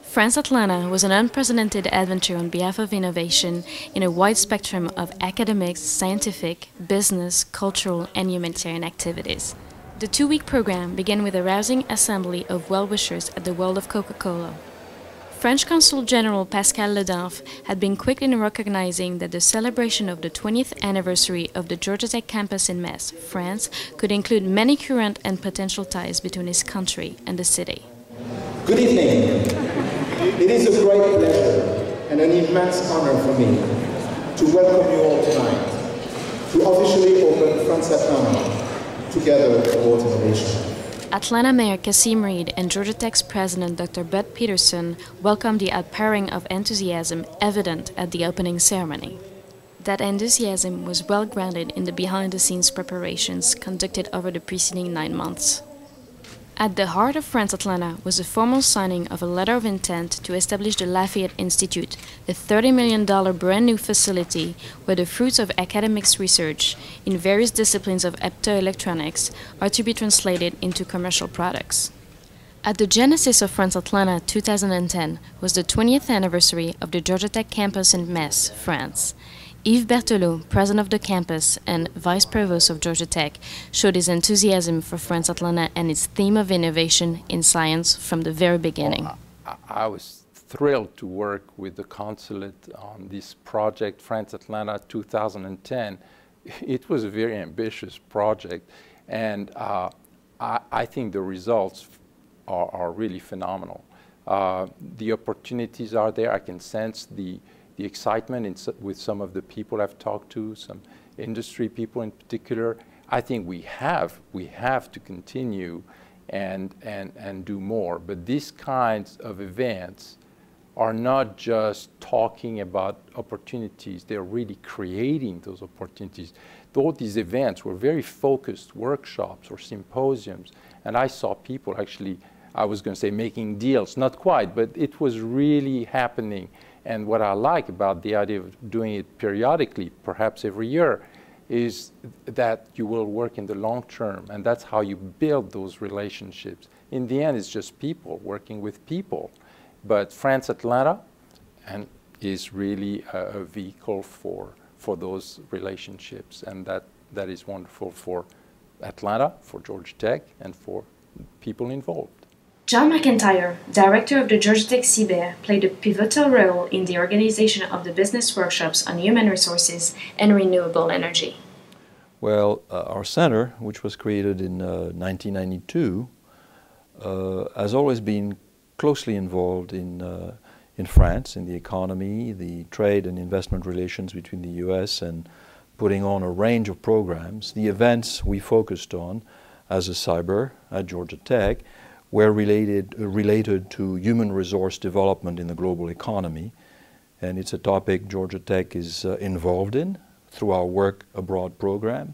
France Atlanta was an unprecedented adventure on behalf of innovation in a wide spectrum of academics, scientific, business, cultural, and humanitarian activities. The two-week program began with a rousing assembly of well-wishers at the World of Coca-Cola. French Consul General Pascal Ledanf had been quick in recognizing that the celebration of the 20th anniversary of the Georgia Tech campus in Metz, France, could include many current and potential ties between his country and the city. Good evening. It is a great pleasure and an immense honor for me to welcome you all tonight to officially open France Atlanta together towards innovation. Atlanta Mayor Kasim REED and Georgia Tech's President Dr. PETERSON welcomed the outpouring of enthusiasm evident at the opening ceremony. That enthusiasm was well grounded in the behind-the-scenes preparations conducted over the preceding 9 months. At the heart of France Atlanta was the formal signing of a letter of intent to establish the Lafayette Institute, a $30 million brand new facility where the fruits of academics research in various disciplines of optoelectronics are to be translated into commercial products. At the genesis of France Atlanta 2010 was the 20th anniversary of the Georgia Tech campus in Metz, France. Yves Berthelot, president of the campus and vice provost of Georgia Tech, showed his enthusiasm for France Atlanta and its theme of innovation in science from the very beginning. I was thrilled to work with the consulate on this project, France Atlanta 2010. It was a very ambitious project, and I think the results are really phenomenal. The opportunities are there. I can sense the excitement with some of the people I've talked to, some industry people in particular. I think we have to continue and do more. But these kinds of events are not just talking about opportunities, they're really creating those opportunities. Though these events were very focused workshops or symposiums, and I saw people actually, I was going to say making deals, not quite, but it was really happening. And what I like about the idea of doing it periodically, perhaps every year, is that you will work in the long term, and that's how you build those relationships. In the end, it's just people working with people. But France Atlanta is really a vehicle for those relationships, and that is wonderful for Atlanta, for Georgia Tech, and for people involved. John McIntyre, director of the Georgia Tech CBER, played a pivotal role in the organization of the business workshops on human resources and renewable energy. Well, our center, which was created in 1992, has always been closely involved in France, in the economy, the trade and investment relations between the US, and putting on a range of programs. The events we focused on as a CBER at Georgia Tech were related to human resource development in the global economy, and it's a topic Georgia Tech is involved in through our Work Abroad program.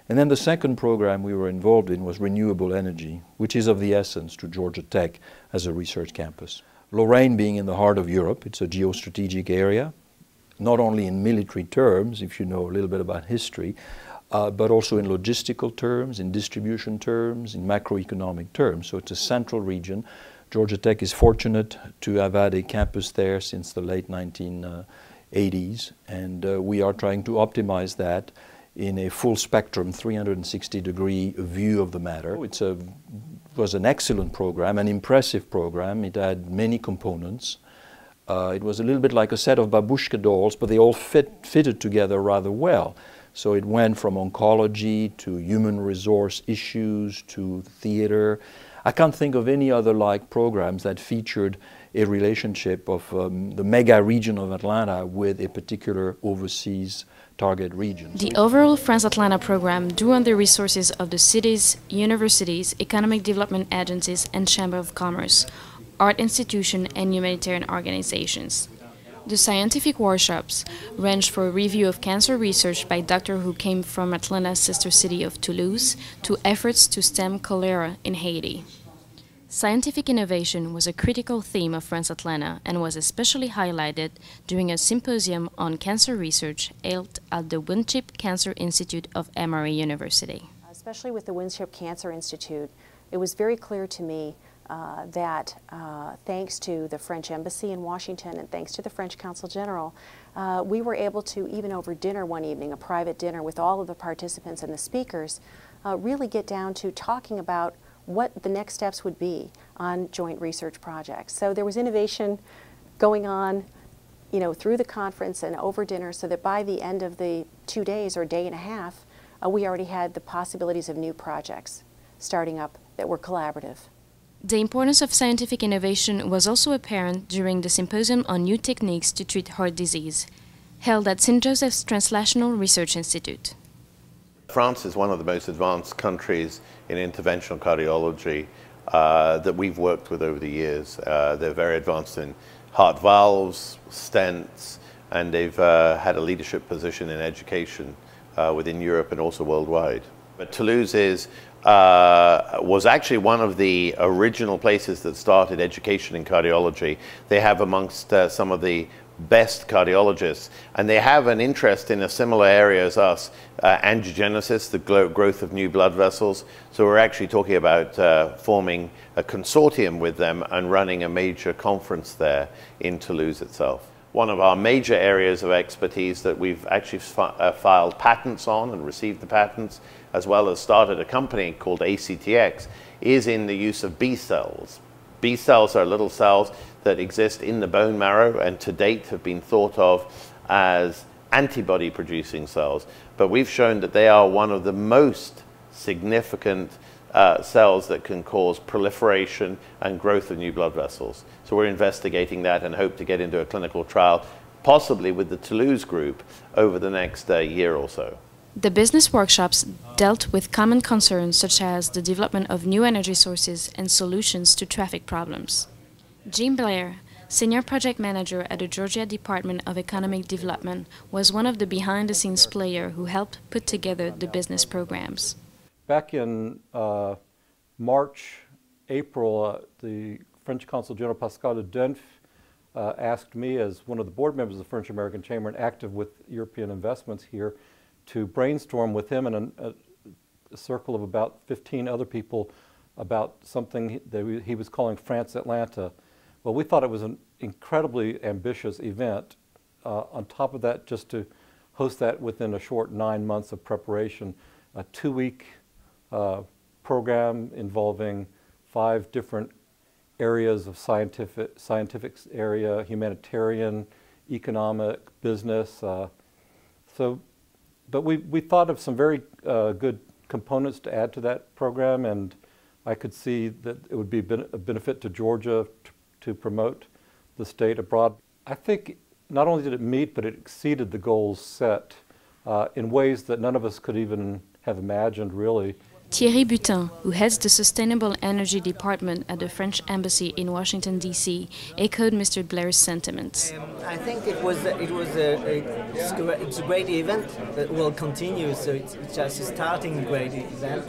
And then the second program we were involved in was renewable energy, which is of the essence to Georgia Tech as a research campus. Lorraine being in the heart of Europe, it's a geostrategic area, not only in military terms, if you know a little bit about history, but also in logistical terms, in distribution terms, in macroeconomic terms. So it's a central region. Georgia Tech is fortunate to have had a campus there since the late 1980s, and we are trying to optimize that in a full spectrum, 360-degree view of the matter. It was an excellent program, an impressive program. It had many components. It was a little bit like a set of babushka dolls, but they all fitted together rather well. So it went from oncology to human resource issues to theater. I can't think of any other like programs that featured a relationship of the mega region of Atlanta with a particular overseas target region. The overall France Atlanta program drew on the resources of the cities, universities, economic development agencies, and Chamber of Commerce, art institutions, and humanitarian organizations. The scientific workshops ranged from a review of cancer research by doctors who came from Atlanta's sister city of Toulouse to efforts to stem cholera in Haiti. Scientific innovation was a critical theme of France Atlanta and was especially highlighted during a symposium on cancer research held at the Winship Cancer Institute of Emory University. Especially with the Winship Cancer Institute, it was very clear to me that thanks to the French Embassy in Washington and thanks to the French Consul General, we were able to, even over dinner one evening, a private dinner with all of the participants and the speakers, really get down to talking about what the next steps would be on joint research projects. So there was innovation going on, you know, through the conference and over dinner, so that by the end of the 2 days or day and a half, we already had the possibilities of new projects starting up that were collaborative. The importance of scientific innovation was also apparent during the Symposium on New Techniques to Treat Heart Disease, held at St. Joseph's Translational Research Institute. France is one of the most advanced countries in interventional cardiology that we've worked with over the years. They're very advanced in heart valves, stents, and they've had a leadership position in education within Europe and also worldwide. But Toulouse was actually one of the original places that started education in cardiology. They have amongst some of the best cardiologists, and they have an interest in a similar area as us, angiogenesis, the growth of new blood vessels. So we're actually talking about forming a consortium with them and running a major conference there in Toulouse itself. One of our major areas of expertise that we've actually filed patents on and received the patents, as well as started a company called ACTX, is in the use of B cells. B cells are little cells that exist in the bone marrow and to date have been thought of as antibody producing cells. But we've shown that they are one of the most significant cells that can cause proliferation and growth of new blood vessels. So we're investigating that and hope to get into a clinical trial, possibly with the Toulouse group, over the next year or so. The business workshops dealt with common concerns such as the development of new energy sources and solutions to traffic problems. Jean BLAIR, Senior Project Manager at the Georgia Department of Economic Development, was one of the behind-the-scenes players who helped put together the business programs. Back in March, April, the French Consul General Pascal de Denf asked me, as one of the board members of the French-American Chamber and active with European investments here, to brainstorm with him and a circle of about 15 other people about something that he was calling France Atlanta. Well, we thought it was an incredibly ambitious event. On top of that, just to host that within a short 9 months of preparation, a 2-week program involving 5 different areas of scientific area, humanitarian, economic, business. But we thought of some very good components to add to that program, and I could see that it would be a benefit to Georgia to promote the state abroad. I think not only did it meet, but it exceeded the goals set in ways that none of us could even have imagined, really. Thierry Butin, who heads the Sustainable Energy Department at the French Embassy in Washington, D.C., echoed Mr. Blair's sentiments. I think it's a great event that will continue, so it's just a starting great event.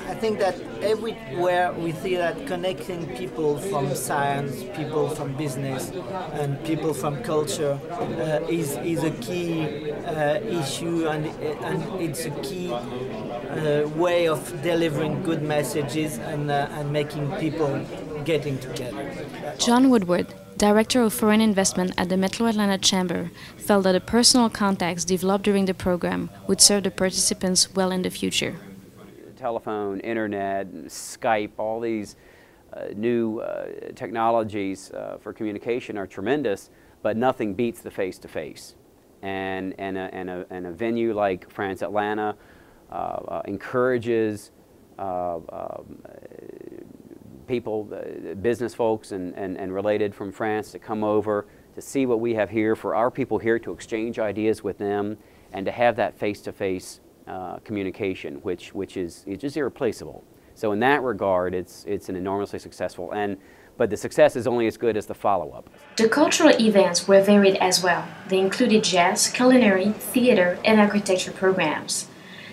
I think that everywhere we see that connecting people from science, people from business, and people from culture is a key issue, and it's a key way of delivering good messages and making people getting together. John Woodward, Director of Foreign Investment at the Metro Atlanta Chamber, felt that the personal contacts developed during the program would serve the participants well in the future. Telephone, internet, Skype, all these new technologies for communication are tremendous, but nothing beats the face-to-face. And a venue like France Atlanta encourages people, business folks and related from France to come over to see what we have here, for our people here to exchange ideas with them and to have that face-to-face communication, which is just irreplaceable. So in that regard, it's an enormously successful, but the success is only as good as the follow-up. The cultural events were varied as well. They included jazz, culinary, theater, and architecture programs,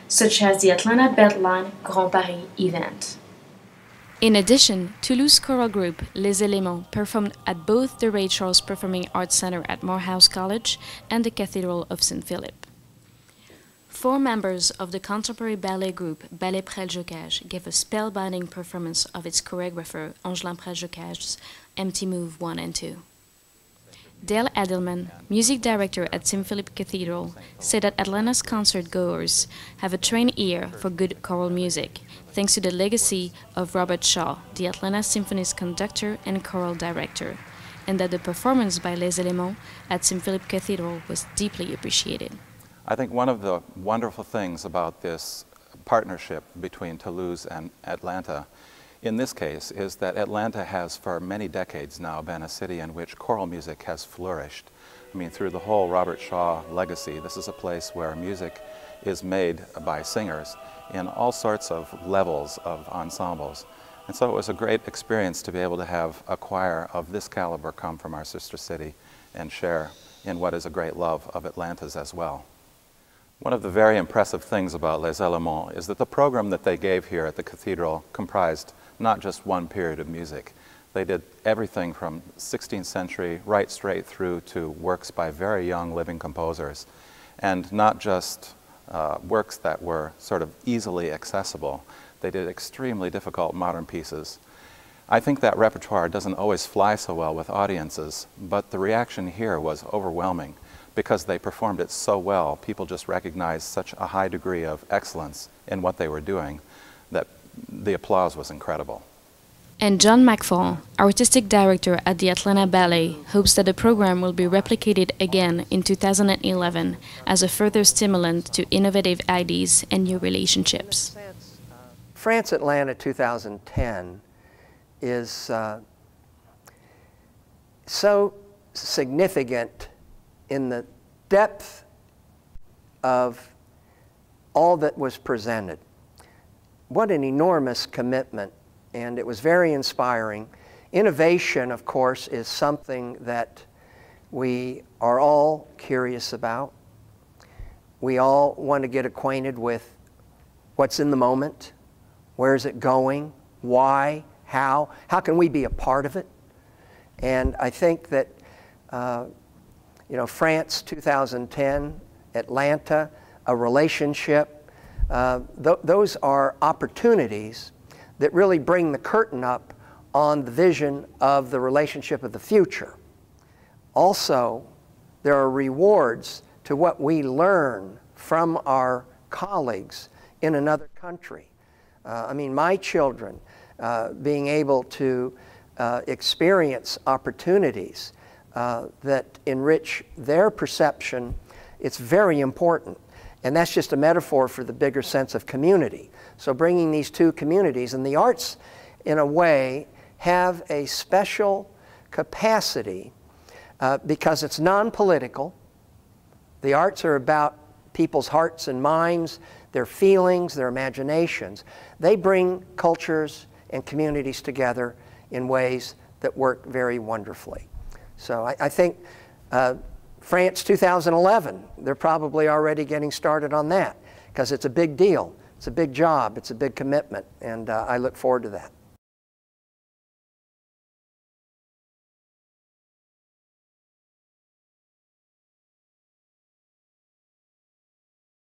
such as the Atlanta Beltline Grand Paris event. In addition, Toulouse choral group Les Éléments performed at both the Ray Charles Performing Arts Center at Morehouse College and the Cathedral of St. Philip. 4 members of the contemporary ballet group Ballet Près-le-Jocage gave a spellbinding performance of its choreographer Angelin Près-le-Jocage's Empty Move 1 and 2. Dale Adelman, music director at St. Philip Cathedral, said that Atlanta's concert goers have a trained ear for good choral music, thanks to the legacy of Robert Shaw, the Atlanta Symphony's conductor and choral director, and that the performance by Les Éléments at St. Philip Cathedral was deeply appreciated. I think one of the wonderful things about this partnership between Toulouse and Atlanta in this case is that Atlanta has for many decades now been a city in which choral music has flourished. I mean, through the whole Robert Shaw legacy, this is a place where music is made by singers in all sorts of levels of ensembles. And so it was a great experience to be able to have a choir of this caliber come from our sister city and share in what is a great love of Atlanta's as well. One of the very impressive things about Les Éléments is that the program that they gave here at the cathedral comprised not just one period of music. They did everything from 16th century right straight through to works by very young living composers, and not just works that were sort of easily accessible. They did extremely difficult modern pieces. I think that repertoire doesn't always fly so well with audiences, but the reaction here was overwhelming because they performed it so well. People just recognized such a high degree of excellence in what they were doing that the applause was incredible. And John McFall, artistic director at the Atlanta Ballet, hopes that the program will be replicated again in 2011 as a further stimulant to innovative ideas and new relationships. France Atlanta 2010 is so significant in the depth of all that was presented. What an enormous commitment, and it was very inspiring. Innovation, of course, is something that we are all curious about. We all want to get acquainted with what's in the moment, where is it going, why, how can we be a part of it? And I think that you know, France 2010, Atlanta, a relationship, those are opportunities that really bring the curtain up on the vision of the relationship of the future. Also, there are rewards to what we learn from our colleagues in another country. I mean, my children being able to experience opportunities that enrich their perception, it's very important. And that's just a metaphor for the bigger sense of community. So bringing these two communities, and the arts, in a way, have a special capacity because it's non-political. The arts are about people's hearts and minds, their feelings, their imaginations. They bring cultures and communities together in ways that work very wonderfully. So I think France 2011, they're probably already getting started on that because it's a big deal. It's a big job. It's a big commitment, and I look forward to that.